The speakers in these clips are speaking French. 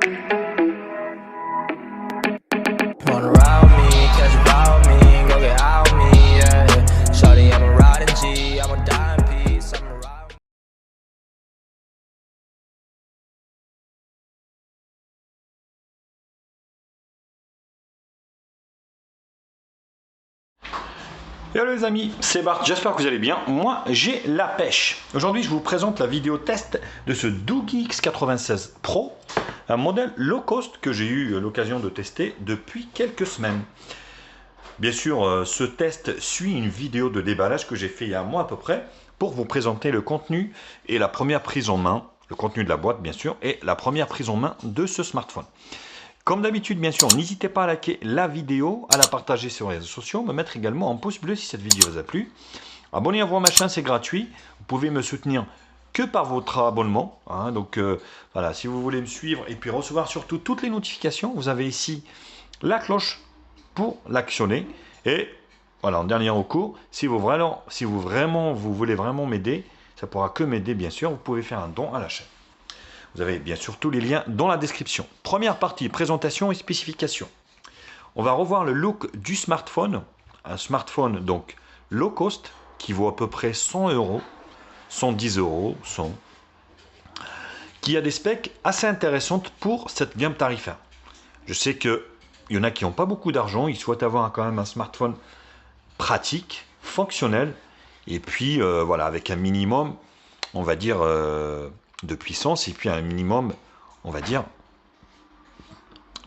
Wanna ride with me, catch a vibe with me, go get out with me, yeah. Shawty, I'm a riding G, I'm a die in peace, I'm a ride. Hello les amis, c'est Bart, j'espère que vous allez bien. Moi, j'ai la pêche. Aujourd'hui, je vous présente la vidéo test de ce Doogee X96 Pro, un modèle low cost que j'ai eu l'occasion de tester depuis quelques semaines. Bien sûr, ce test suit une vidéo de déballage que j'ai fait il y a un mois à peu près pour vous présenter le contenu et la première prise en main, le contenu de la boîte bien sûr, et la première prise en main de ce smartphone. Comme d'habitude, bien sûr, n'hésitez pas à liker la vidéo, à la partager sur les réseaux sociaux, me mettre également en pouce bleu si cette vidéo vous a plu. Abonnez-vous à ma chaîne, c'est gratuit. Vous pouvez me soutenir que par votre abonnement. Donc voilà, si vous voulez me suivre et puis recevoir surtout toutes les notifications, vous avez ici la cloche pour l'actionner. Et voilà, en dernier recours, si vous voulez vraiment m'aider, ça pourra que m'aider bien sûr, vous pouvez faire un don à la chaîne. Vous avez bien sûr tous les liens dans la description. Première partie, présentation et spécifications. On va revoir le look du smartphone. Un smartphone donc low cost qui vaut à peu près 100 €, 110 €, 100, qui a des specs assez intéressantes pour cette gamme tarifaire. Je sais qu'il y en a qui n'ont pas beaucoup d'argent, ils souhaitent avoir quand même un smartphone pratique, fonctionnel, et puis voilà, avec un minimum, on va dire, de puissance, et puis un minimum, on va dire,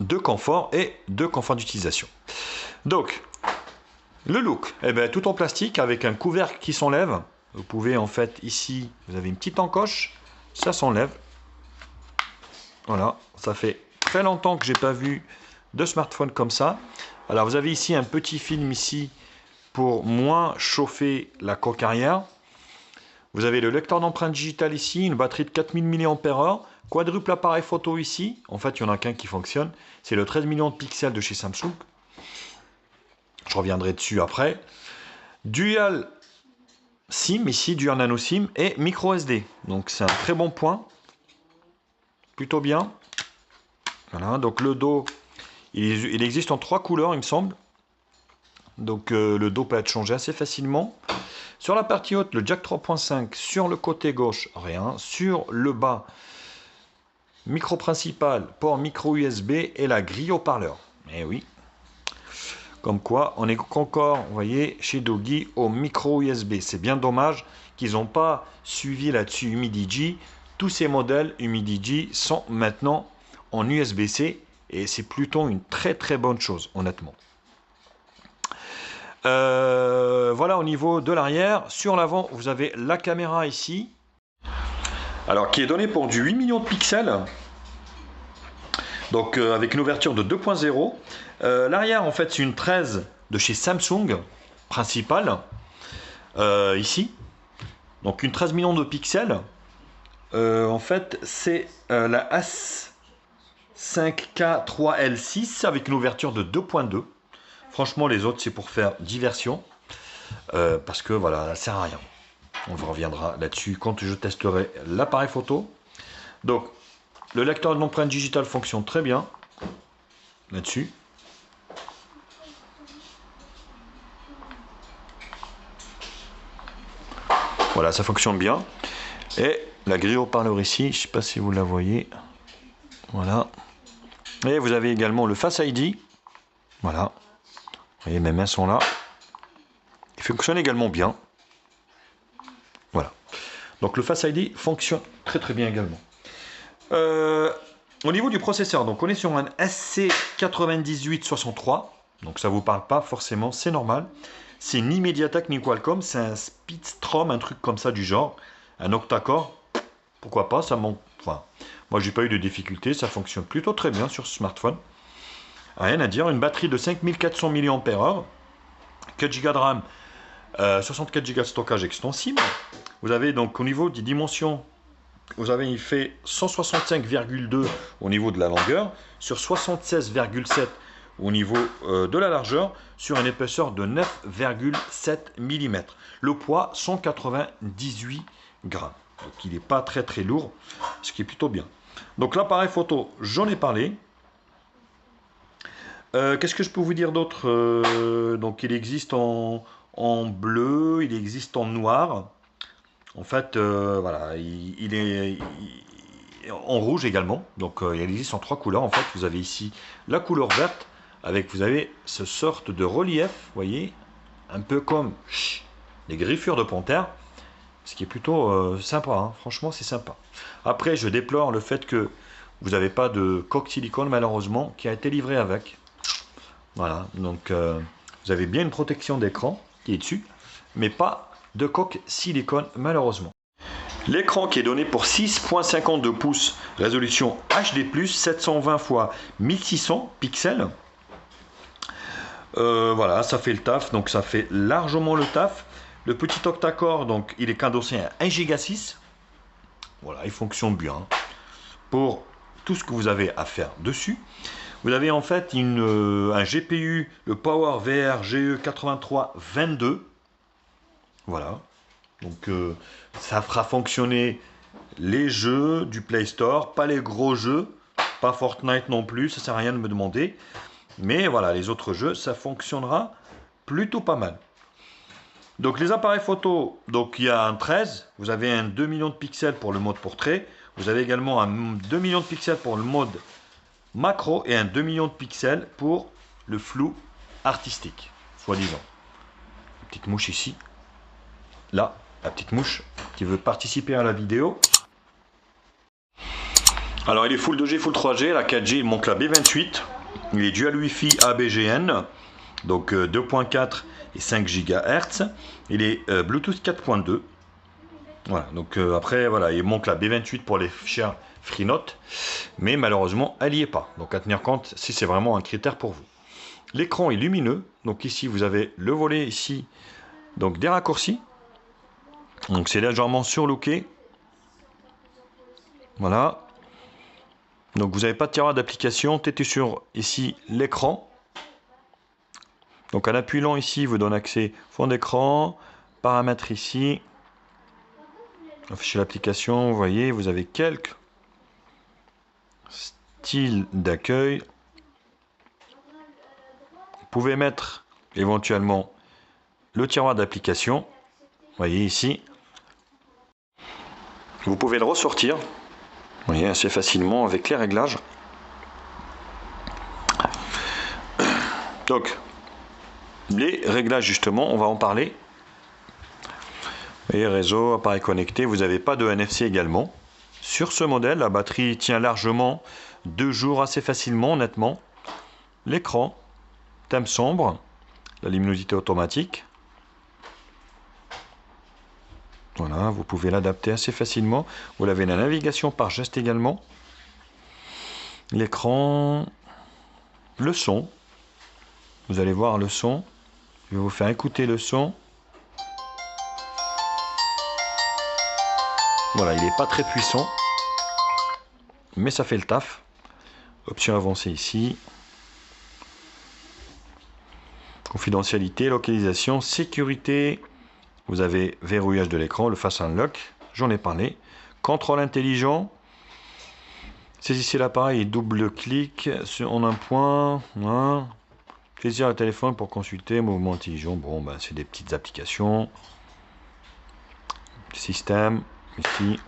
de confort et de confort d'utilisation. Donc, le look, eh bien, tout en plastique avec un couvercle qui s'enlève. Vous pouvez en fait, ici, vous avez une petite encoche, ça s'enlève. Voilà, ça fait très longtemps que j'ai pas vu de smartphone comme ça. Alors, vous avez ici un petit film ici pour moins chauffer la coque arrière. Vous avez le lecteur d'empreintes digitales ici, une batterie de 4000 mAh, quadruple appareil photo ici. En fait, il n'y en a qu'un qui fonctionne. C'est le 13 millions de pixels de chez Samsung. Je reviendrai dessus après. Dual SIM ici, Dual Nano SIM et micro SD. Donc c'est un très bon point. Plutôt bien. Voilà, donc le dos, il existe en 3 couleurs, il me semble. Donc le dos peut être changé assez facilement. Sur la partie haute, le jack 3.5, sur le côté gauche, rien. Sur le bas, micro principal, port micro USB et la grille haut-parleur. Eh oui. Comme quoi, on est encore, vous voyez, chez Doogee au micro USB. C'est bien dommage qu'ils n'ont pas suivi là-dessus HumidiG. Tous ces modèles HumidiG sont maintenant en USB-C et c'est plutôt une très très bonne chose, honnêtement. Voilà au niveau de l'arrière. Sur l'avant, vous avez la caméra ici. Alors, qui est donnée pour du 8 millions de pixels. Donc, avec une ouverture de 2.0. L'arrière, en fait, c'est une 13 de chez Samsung, principale. Ici. Donc, une 13 millions de pixels. En fait, c'est la S5K3L6 avec une ouverture de 2.2. Franchement, les autres, c'est pour faire diversion. Parce que, voilà, ça ne sert à rien. On reviendra là-dessus quand je testerai l'appareil photo. Donc, le lecteur d'empreintes digitales fonctionne très bien. Là-dessus. Voilà, ça fonctionne bien. Et la grille haut-parleur ici, je ne sais pas si vous la voyez. Voilà. Et vous avez également le Face ID. Voilà. Vous voyez, mes mains sont là. Il fonctionne également bien. Voilà. Donc le Face ID fonctionne très très bien également. Au niveau du processeur, donc on est sur un SC9863. Donc ça ne vous parle pas forcément, c'est normal. C'est ni MediaTek ni Qualcomm, c'est un Speedstrom, un truc comme ça du genre. Un octa-core. Pourquoi pas, ça monte. Enfin, moi j'ai pas eu de difficulté, ça fonctionne plutôt très bien sur ce smartphone. Rien à dire, une batterie de 5400 mAh, 4 Go de RAM, 64 Go de stockage extensible. Vous avez donc au niveau des dimensions, vous avez fait 165,2 au niveau de la longueur, sur 76,7 au niveau de la largeur, sur une épaisseur de 9,7 mm. Le poids, 198 grammes. Donc il n'est pas très très lourd, ce qui est plutôt bien. Donc l'appareil photo, j'en ai parlé. Qu'est-ce que je peux vous dire d'autre? Donc il existe en bleu, il existe en noir. En fait, voilà, il est en rouge également. Donc il existe en 3 couleurs. En fait, vous avez ici la couleur verte avec, vous avez ce sorte de relief, vous voyez, un peu comme les griffures de panthère. Ce qui est plutôt sympa, hein. Franchement c'est sympa. Après je déplore le fait que vous n'avez pas de coque silicone malheureusement qui a été livré avec. Voilà, donc vous avez bien une protection d'écran qui est dessus, mais pas de coque silicone malheureusement. L'écran qui est donné pour 6.52 pouces, résolution HD+, 720 x 1600 pixels. Voilà, ça fait le taf, donc ça fait largement le taf. Le petit octa-core, donc il est cadencé à 1 Go 6. Voilà, il fonctionne bien pour tout ce que vous avez à faire dessus. Vous avez en fait un GPU, le PowerVR GE8322. Voilà, donc ça fera fonctionner les jeux du Play Store, pas les gros jeux, pas Fortnite non plus, ça sert à rien de me demander. Mais voilà, les autres jeux, ça fonctionnera plutôt pas mal. Donc les appareils photo, donc il y a un 13, vous avez un 2 millions de pixels pour le mode portrait, vous avez également un 2 millions de pixels pour le mode macro et un 2 millions de pixels pour le flou artistique, soi-disant. Petite mouche ici, là, la petite mouche qui veut participer à la vidéo. Alors il est Full 2G, Full 3G, la 4G, il manque la B28, il est dual Wi-Fi ABGN, donc 2.4 et 5 GHz. Il est Bluetooth 4.2. Voilà, donc après, voilà, il manque la B28 pour les chers FreeNote, mais malheureusement, elle n'y est pas. Donc à tenir compte si c'est vraiment un critère pour vous. L'écran est lumineux, donc ici vous avez le volet ici, donc des raccourcis. Donc c'est légèrement surlooké. Voilà. Donc vous n'avez pas de tiroir d'application, t'étais sur ici l'écran. Donc en appuyant ici, vous donne accès fond d'écran, paramètres ici. Afficher l'application, vous voyez, vous avez quelques styles d'accueil. Vous pouvez mettre éventuellement le tiroir d'application. Vous voyez ici. Vous pouvez le ressortir. Vous voyez, assez facilement avec les réglages. Donc, les réglages justement, on va en parler. Et réseau, appareil connecté, vous n'avez pas de NFC également. Sur ce modèle, la batterie tient largement 2 jours assez facilement, honnêtement. L'écran, thème sombre, la luminosité automatique. Voilà, vous pouvez l'adapter assez facilement. Vous avez la navigation par geste également. L'écran, le son. Vous allez voir le son. Je vais vous faire écouter le son. Voilà, il n'est pas très puissant, mais ça fait le taf. Option avancée ici. Confidentialité, localisation, sécurité. Vous avez verrouillage de l'écran, le Fast Unlock, j'en ai parlé. Contrôle intelligent. Saisissez l'appareil et double-clic en un point. Voilà. Saisir le téléphone pour consulter, mouvement intelligent. Bon, ben, c'est des petites applications. Système, ici.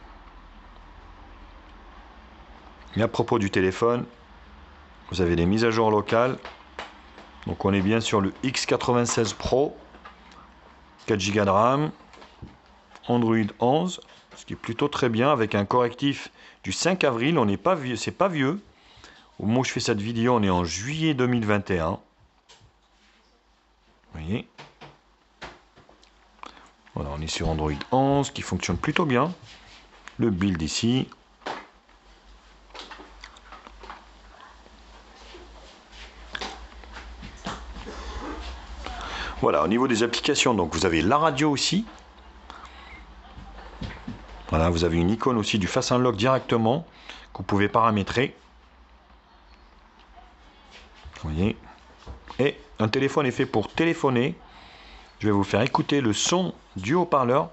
Et à propos du téléphone, vous avez des mises à jour locales. Donc on est bien sur le X96 Pro. 4 Go de RAM, Android 11, ce qui est plutôt très bien avec un correctif du 5 avril. On n'est pas vieux, c'est pas vieux. Au moment où je fais cette vidéo, on est en juillet 2021. Vous voyez. Voilà, on est sur Android 11 qui fonctionne plutôt bien. Le build ici. Voilà, au niveau des applications, donc vous avez la radio aussi. Voilà, vous avez une icône aussi du Fast Unlock directement que vous pouvez paramétrer. Vous voyez. Et un téléphone est fait pour téléphoner. Je vais vous faire écouter le son du haut-parleur.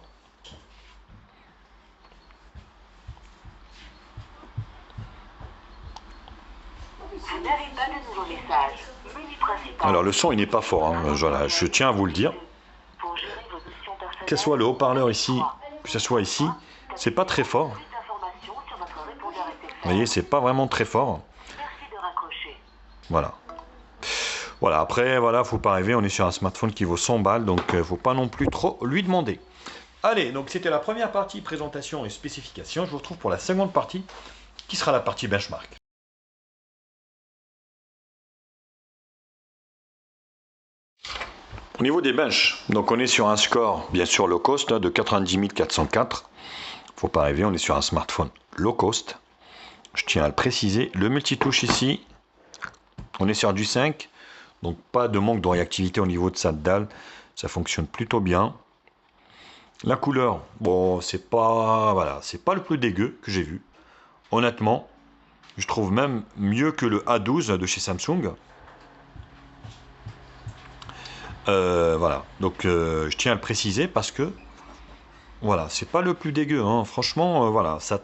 Vous n'avez pas de nouveau message. Menu principal. Alors le son il n'est pas fort, hein. Voilà, je tiens à vous le dire. Pour gérer vos missions personnelles, Que ce soit le haut-parleur ici, que ce soit ici, c'est pas très fort. plus d'informations sur notre répondeur SFR. Vous voyez, c'est pas vraiment très fort. Merci de raccrocher. Voilà. Voilà, après, voilà, faut pas rêver, on est sur un smartphone qui vaut 100 balles, donc faut pas non plus trop lui demander. Allez, donc c'était la première partie, présentation et spécification. Je vous retrouve pour la seconde partie, qui sera la partie benchmark. Au niveau des benches, donc on est sur un score, bien sûr low cost, de 90 404. Faut pas rêver, on est sur un smartphone low cost. Je tiens à le préciser. Le multitouche ici, on est sur du 5. Donc pas de manque de réactivité au niveau de sa dalle. Ça fonctionne plutôt bien. La couleur, bon, c'est pas, voilà, c'est pas le plus dégueu que j'ai vu. Honnêtement, je trouve même mieux que le A12 de chez Samsung. Voilà, donc je tiens à le préciser parce que voilà, c'est pas le plus dégueu, hein. Franchement, voilà, ça,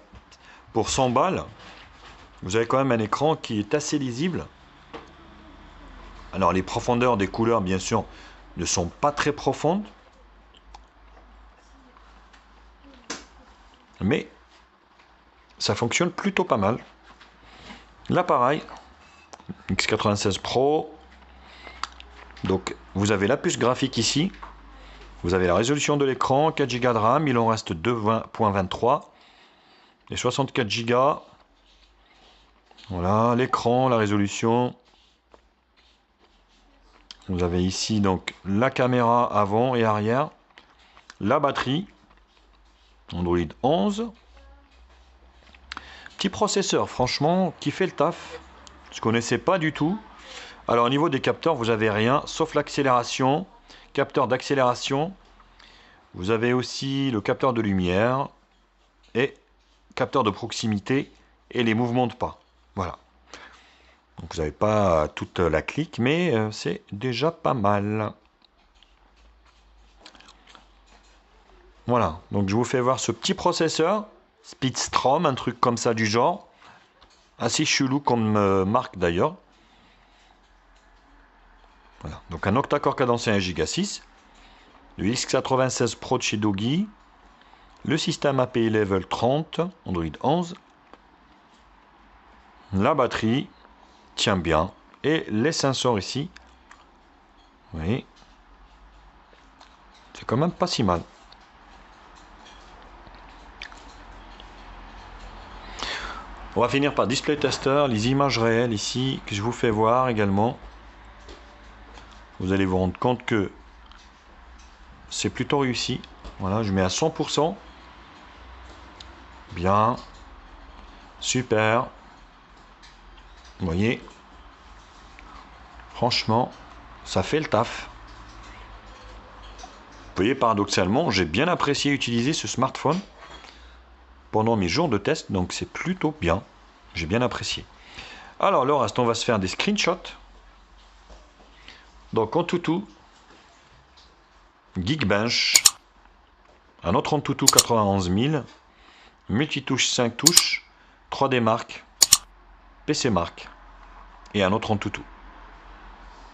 pour 100 balles, vous avez quand même un écran qui est assez lisible. Alors les profondeurs des couleurs, bien sûr, ne sont pas très profondes, mais ça fonctionne plutôt pas mal. L'appareil X96 Pro. Donc vous avez la puce graphique ici, vous avez la résolution de l'écran, 4 Go de RAM, il en reste 2.23 et 64 Go. Voilà, l'écran, la résolution. Vous avez ici donc la caméra avant et arrière, la batterie, Android 11. Petit processeur, franchement, qui fait le taf. Je ne connaissais pas du tout. Alors au niveau des capteurs, vous n'avez rien, sauf l'accélération, capteur d'accélération. Vous avez aussi le capteur de lumière et capteur de proximité et les mouvements de pas. Voilà. Donc vous n'avez pas toute la clique, mais c'est déjà pas mal. Voilà, donc je vous fais voir ce petit processeur, Speedstrom, un truc comme ça du genre. Assez chelou comme marque d'ailleurs. Voilà, donc un octa-core cadencé 1 Go 6. Le X96 Pro de chez Doogee. Le système API Level 30, Android 11. La batterie tient bien. Et les sensors ici. Vous voyez. C'est quand même pas si mal. On va finir par Display Tester, les images réelles ici que je vous fais voir également. Vous allez vous rendre compte que c'est plutôt réussi. Voilà, je mets à 100%. Bien. Super. Vous voyez. Franchement, ça fait le taf. Vous voyez, paradoxalement, j'ai bien apprécié utiliser ce smartphone pendant mes jours de test, donc c'est plutôt bien. J'ai bien apprécié. Alors, le reste, on va se faire des screenshots. Donc, en toutou, Geekbench, un autre en toutou 91 000, multitouche 5 touches, 3D Mark, PC Mark et un autre en toutou.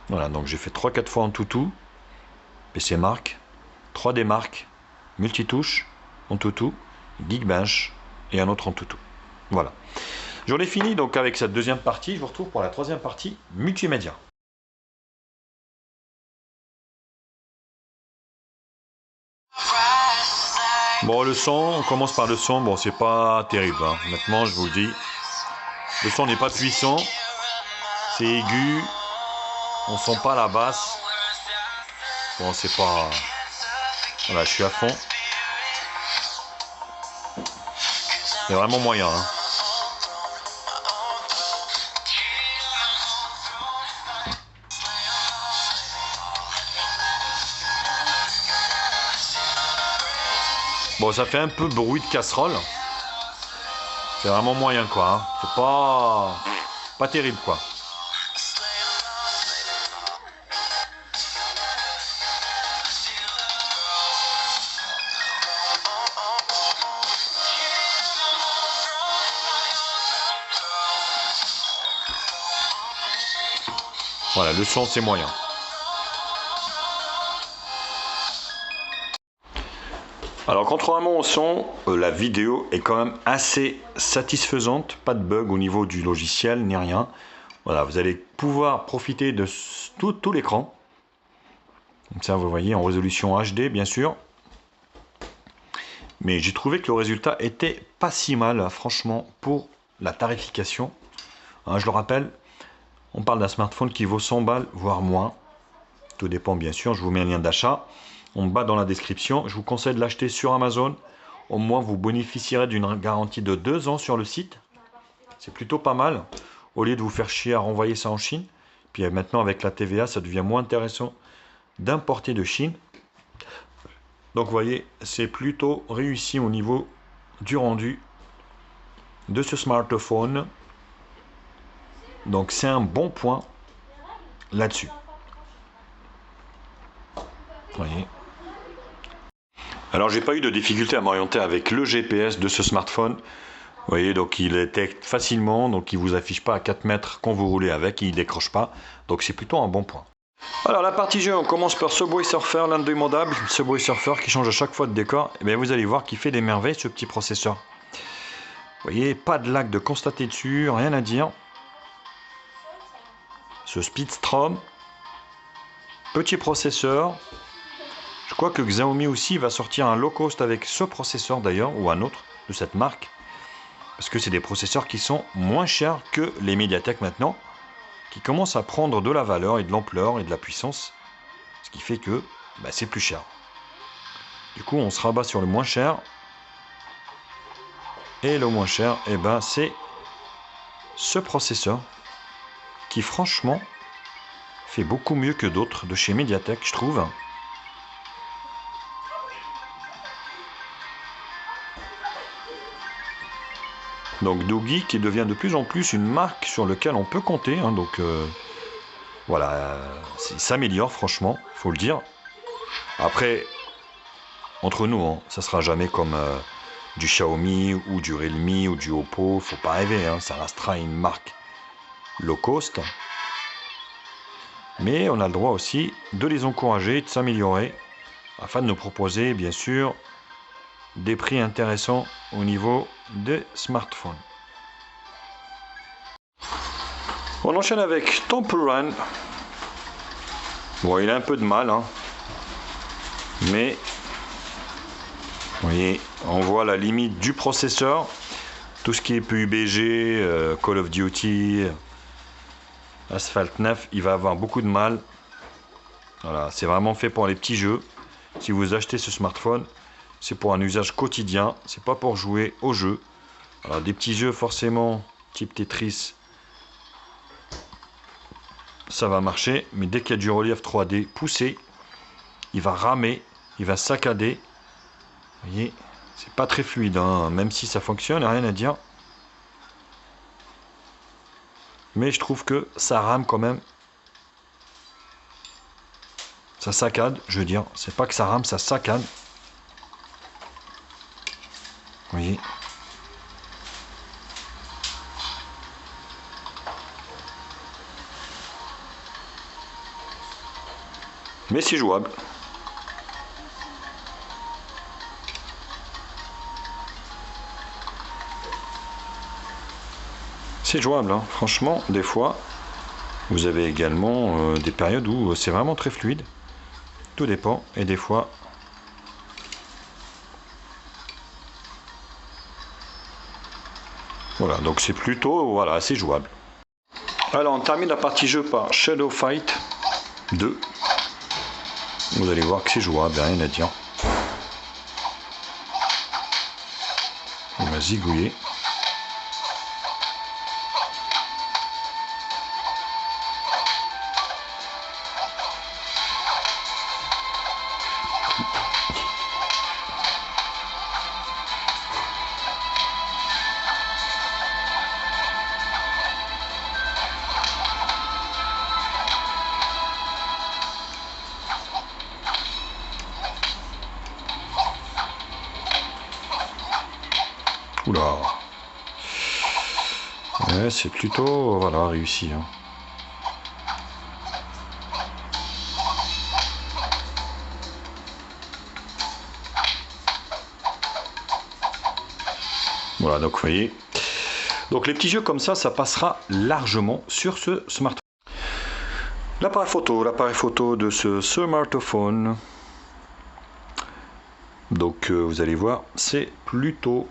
Voilà, donc j'ai fait 3-4 fois en toutou, PC Mark, 3D Mark, multitouche, en toutou, Geekbench et un autre en toutou. Voilà. J'en ai fini donc avec cette deuxième partie. Je vous retrouve pour la troisième partie multimédia. Bon, le son, on commence par le son. Bon, c'est pas terrible, hein. Honnêtement, je vous le dis. Le son n'est pas puissant. C'est aigu. On sent pas la basse. Bon, c'est pas... Voilà, je suis à fond. C'est vraiment moyen, hein. Bon, ça fait un peu bruit de casserole. C'est vraiment moyen, quoi, hein. C'est pas terrible, quoi. Voilà, le son c'est moyen. Alors contrairement au son, la vidéo est quand même assez satisfaisante, pas de bug au niveau du logiciel ni rien. Voilà, vous allez pouvoir profiter de tout l'écran. Comme ça vous voyez en résolution HD bien sûr. Mais j'ai trouvé que le résultat était pas si mal franchement pour la tarification. Hein, je le rappelle, on parle d'un smartphone qui vaut 100 balles voire moins. Tout dépend bien sûr, je vous mets un lien d'achat en bas dans la description. Je vous conseille de l'acheter sur Amazon. Au moins vous bénéficierez d'une garantie de 2 ans sur le site. C'est plutôt pas mal. Au lieu de vous faire chier à renvoyer ça en Chine. Puis maintenant avec la TVA ça devient moins intéressant d'importer de Chine. Donc vous voyez c'est plutôt réussi au niveau du rendu de ce smartphone. Donc c'est un bon point là-dessus. Vous voyez. Alors j'ai pas eu de difficulté à m'orienter avec le GPS de ce smartphone. Vous voyez, donc il détecte facilement, donc il vous affiche pas à 4 mètres quand vous roulez avec, il décroche pas. Donc c'est plutôt un bon point. Alors la partie jeu, on commence par Subway Surfer, l'indémodable Subway Surfer qui change à chaque fois de décor. Et bien vous allez voir qu'il fait des merveilles ce petit processeur. Vous voyez, pas de lag de constater dessus, rien à dire. Ce Speedstrom, petit processeur. Je crois que Xiaomi aussi va sortir un low cost avec ce processeur d'ailleurs, ou un autre de cette marque. Parce que c'est des processeurs qui sont moins chers que les Mediatek maintenant, qui commencent à prendre de la valeur et de l'ampleur et de la puissance. Ce qui fait que bah, c'est plus cher. Du coup, on se rabat sur le moins cher. Et le moins cher, eh ben, c'est ce processeur qui franchement fait beaucoup mieux que d'autres de chez Mediatek, je trouve. Donc Doogee qui devient de plus en plus une marque sur laquelle on peut compter. Hein, donc voilà, il s'améliore franchement, faut le dire. Après, entre nous, hein, ça sera jamais comme du Xiaomi ou du Realme ou du Oppo. Faut pas rêver, hein, ça restera une marque low cost. Mais on a le droit aussi de les encourager, de s'améliorer, afin de nous proposer bien sûr des prix intéressants au niveau des smartphones. On enchaîne avec Temple Run. Bon, il a un peu de mal, hein. Mais vous voyez, on voit la limite du processeur. Tout ce qui est PUBG, Call of Duty, Asphalt 9, il va avoir beaucoup de mal. Voilà, c'est vraiment fait pour les petits jeux. Si vous achetez ce smartphone, c'est pour un usage quotidien, c'est pas pour jouer au jeu. Alors des petits jeux forcément type Tetris, ça va marcher, mais dès qu'il y a du relief 3D poussé, il va ramer, il va saccader. Vous voyez, c'est pas très fluide, hein, même si ça fonctionne, rien à dire. Mais je trouve que ça rame quand même. Ça saccade, je veux dire, c'est pas que ça rame, ça saccade. Vous voyez. Mais c'est jouable. C'est jouable, hein. Franchement, des fois, vous avez également des périodes où c'est vraiment très fluide. Tout dépend, et des fois... Voilà, donc c'est plutôt, voilà, c'est jouable. Alors, on termine la partie jeu par Shadow Fight 2. Vous allez voir que c'est jouable, rien à dire. On va zigouiller. Oula. Ouais, c'est plutôt voilà, réussi. Hein. Voilà, donc vous voyez. Donc les petits jeux comme ça passera largement sur ce smartphone. L'appareil photo de ce smartphone. Donc vous allez voir, c'est plutôt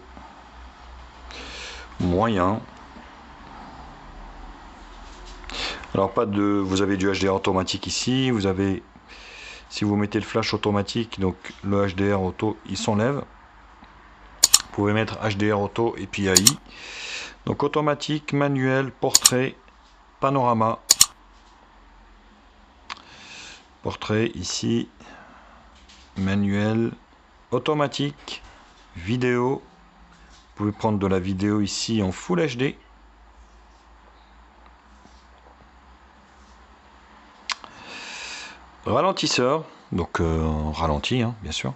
moyen. Alors vous avez du HDR automatique ici, vous avez, si vous mettez le flash automatique, donc le HDR auto il s'enlève. Vous pouvez mettre HDR auto et puis AI. Donc automatique, manuel, portrait, panorama. Portrait ici, manuel, automatique, vidéo. Vous pouvez prendre de la vidéo ici en Full HD. Ralentisseur, donc ralenti hein, bien sûr.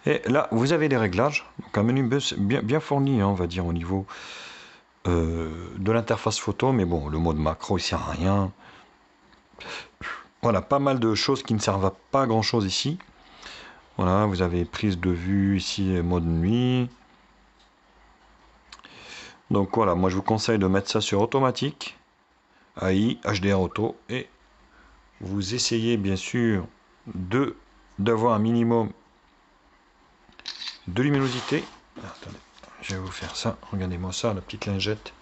Et là vous avez les réglages, donc un menu bien fourni hein, on va dire au niveau de l'interface photo, mais bon le mode macro il sert à rien. Voilà, pas mal de choses qui ne servent à pas grand chose ici. Voilà, vous avez prise de vue ici, mode nuit. Donc voilà, moi je vous conseille de mettre ça sur automatique, AI, HDR auto, et vous essayez bien sûr d'avoir un minimum de luminosité. Attendez, je vais vous faire ça, regardez-moi ça, la petite lingette.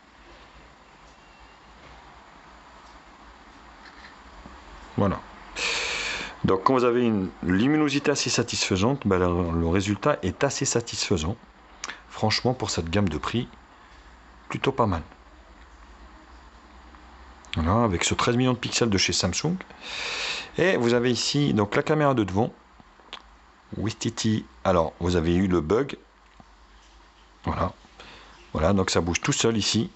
Voilà. Donc quand vous avez une luminosité assez satisfaisante, ben, le résultat est assez satisfaisant. Franchement, pour cette gamme de prix, plutôt pas mal. Voilà, avec ce 13 millions de pixels de chez Samsung. Et vous avez ici donc la caméra de devant. Wistiti. Alors, vous avez eu le bug. Voilà. Voilà, donc ça bouge tout seul ici.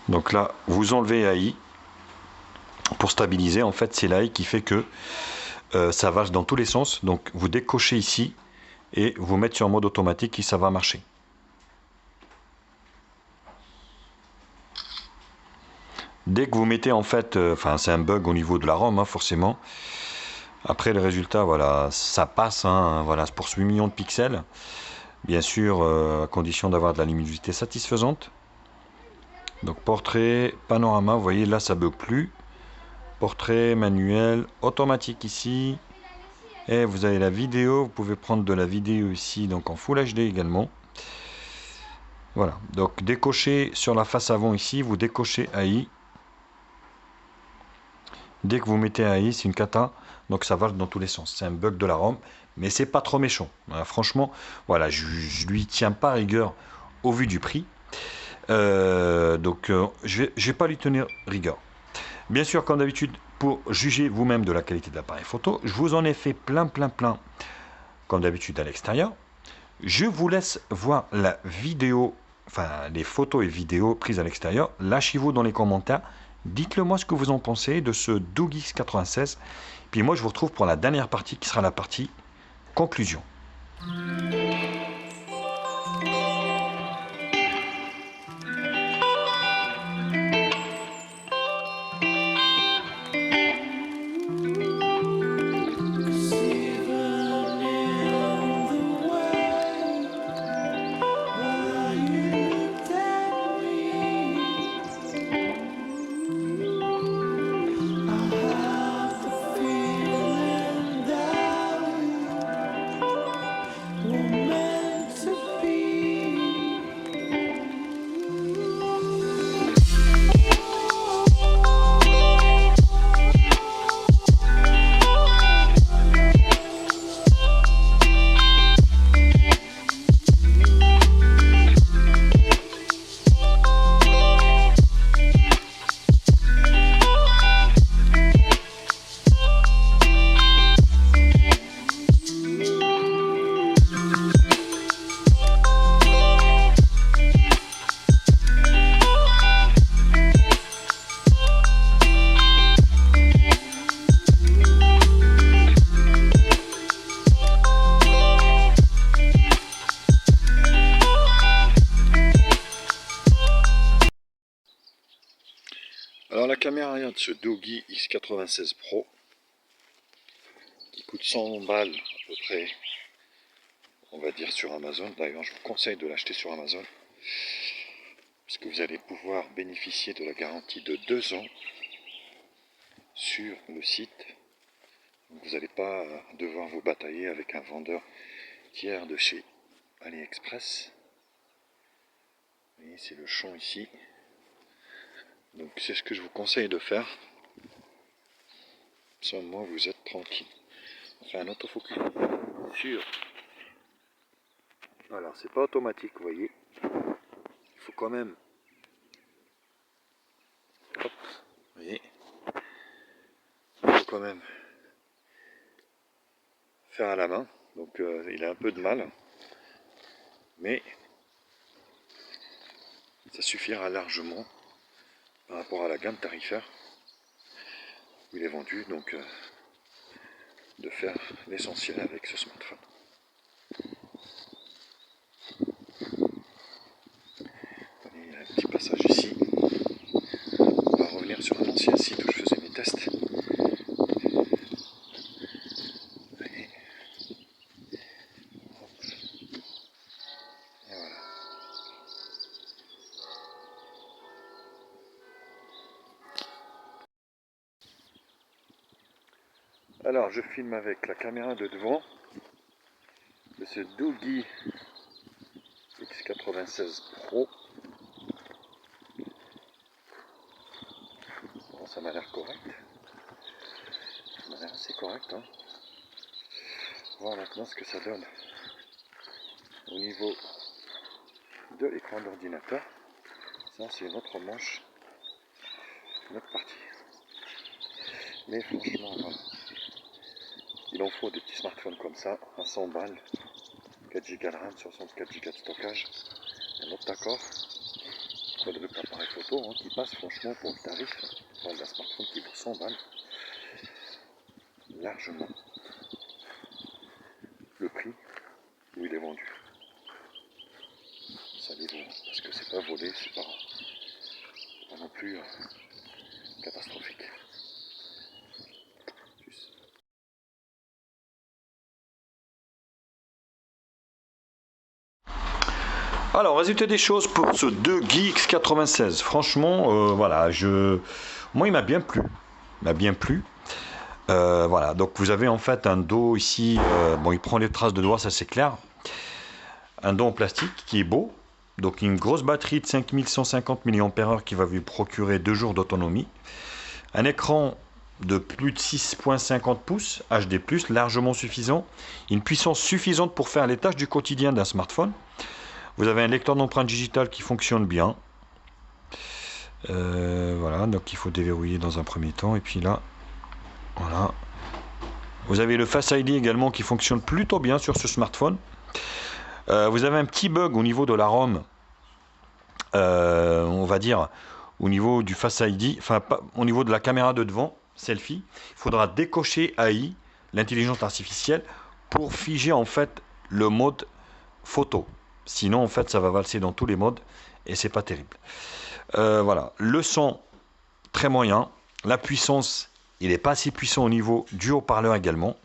Donc là, vous enlevez AI pour stabiliser. En fait, c'est l'AI qui fait que ça va dans tous les sens. Donc, vous décochez ici et vous mettez sur mode automatique et ça va marcher. Dès que vous mettez en fait, c'est un bug au niveau de la ROM, hein, forcément. Après, le résultat, voilà, ça passe. Hein, voilà, pour 8 millions de pixels. Bien sûr, à condition d'avoir de la luminosité satisfaisante. Donc portrait, panorama, vous voyez là ça bug plus. Portrait, manuel, automatique ici. Et vous avez la vidéo, vous pouvez prendre de la vidéo ici, donc en Full HD également. Voilà, donc décochez sur la face avant ici, vous décochez AI. Dès que vous mettez AI, c'est une cata, donc ça va dans tous les sens. C'est un bug de la ROM, mais c'est pas trop méchant. Franchement, voilà, je lui tiens pas rigueur au vu du prix. Je vais pas lui tenir rigueur. Bien sûr, comme d'habitude, pour juger vous-même de la qualité de l'appareil photo, je vous en ai fait plein, comme d'habitude à l'extérieur. Je vous laisse voir la vidéo, les photos et vidéos prises à l'extérieur. Lâchez-vous dans les commentaires. Dites-le moi ce que vous en pensez de ce Doug X96. Puis moi, je vous retrouve pour la dernière partie qui sera la partie conclusion. Alors la caméra arrière de ce Doug X96 Pro, qui coûte 100 balles à peu près, on va dire sur Amazon. D'ailleurs, je vous conseille de l'acheter sur Amazon, puisque vous allez pouvoir bénéficier de la garantie de 2 ans sur le site. Donc vous n'allez pas devoir vous batailler avec un vendeur tiers de chez AliExpress. Vous voyez, c'est le champ ici. Donc c'est ce que je vous conseille de faire. Sans moi, vous êtes tranquille. On fait un autofocus sur. Alors c'est pas automatique, vous voyez. Il faut quand même. Hop, vous voyez. Il faut quand même faire à la main. Donc il a un peu de mal. Mais ça suffira largement par rapport à la gamme tarifaire où il est vendu, donc de faire l'essentiel avec ce smartphone. Il y a un petit passage ici. On va revenir sur un ancien site où je faisais mes tests. Allez. Hop. Et voilà. Alors je filme avec la caméra de devant de ce Doogee X96 Pro. Bon, ça m'a l'air correct. Ça m'a l'air assez correct. Hein. Voir maintenant ce que ça donne au niveau de l'écran d'ordinateur. Ça c'est une autre manche, une autre partie. Mais franchement, voilà. Il en faut des petits smartphones comme ça, à 100 balles, 4 Go de RAM, 64 Go de stockage, un autre accord, quadruple appareil photo, hein, qui passe franchement pour le tarif, on parle d'un smartphone qui vaut 100 balles, largement le prix où il est vendu. Ça les vaut, parce que c'est pas volé, c'est pas non plus catastrophique. Alors, résultat des choses pour ce Doogee X96. Franchement, voilà, moi il m'a bien plu. Il m'a bien plu. Voilà, donc vous avez en fait un dos ici. Bon, il prend les traces de doigts, ça c'est clair. Un dos en plastique qui est beau. Donc une grosse batterie de 5150 mAh qui va lui procurer 2 jours d'autonomie. Un écran de plus de 6,50 pouces HD+, largement suffisant. Une puissance suffisante pour faire les tâches du quotidien d'un smartphone. Vous avez un lecteur d'empreintes digitales qui fonctionne bien. Voilà, donc il faut déverrouiller dans un premier temps. Et puis là, voilà. Vous avez le Face ID également qui fonctionne plutôt bien sur ce smartphone. Vous avez un petit bug au niveau de la ROM. On va dire au niveau du Face ID, enfin au niveau de la caméra de devant, selfie. Il faudra décocher AI, l'intelligence artificielle, pour figer en fait le mode photo. Sinon, en fait, ça va valser dans tous les modes et c'est pas terrible. Voilà, le son très moyen, la puissance, il n'est pas assez puissant au niveau du haut-parleur également.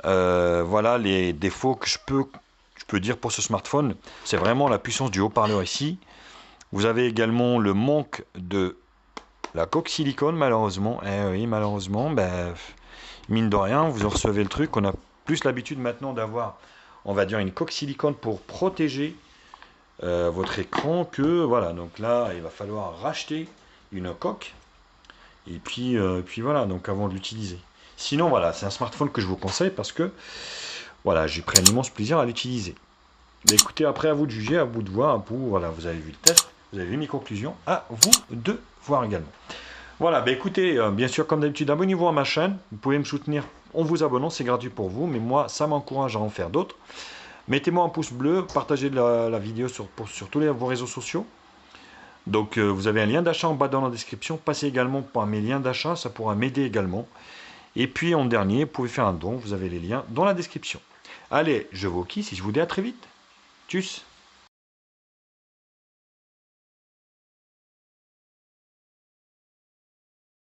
Voilà les défauts que je peux dire pour ce smartphone. C'est vraiment la puissance du haut-parleur ici. Vous avez également le manque de la coque silicone, malheureusement. Oui, malheureusement, ben, mine de rien, vous en recevez le truc. On a plus l'habitude maintenant d'avoir, on va dire, une coque silicone pour protéger votre écran que voilà. Donc là, il va falloir racheter une coque et puis voilà, donc avant de l'utiliser. Sinon, voilà, c'est un smartphone que je vous conseille parce que voilà, j'ai pris un immense plaisir à l'utiliser. Mais écoutez, après à vous de juger, à vous de voir. Voilà, vous avez vu le test, vous avez vu mes conclusions, à vous de voir également. Voilà, bah écoutez, bien sûr, comme d'habitude, abonnez-vous à ma chaîne. Vous pouvez me soutenir en vous abonnant, c'est gratuit pour vous, mais moi, ça m'encourage à en faire d'autres. Mettez-moi un pouce bleu, partagez la vidéo sur tous vos réseaux sociaux. Donc, vous avez un lien d'achat en bas dans la description. Passez également par mes liens d'achat, ça pourra m'aider également. Et puis, en dernier, vous pouvez faire un don, vous avez les liens dans la description. Allez, je vous quitte et je vous dis à très vite. Tchuss!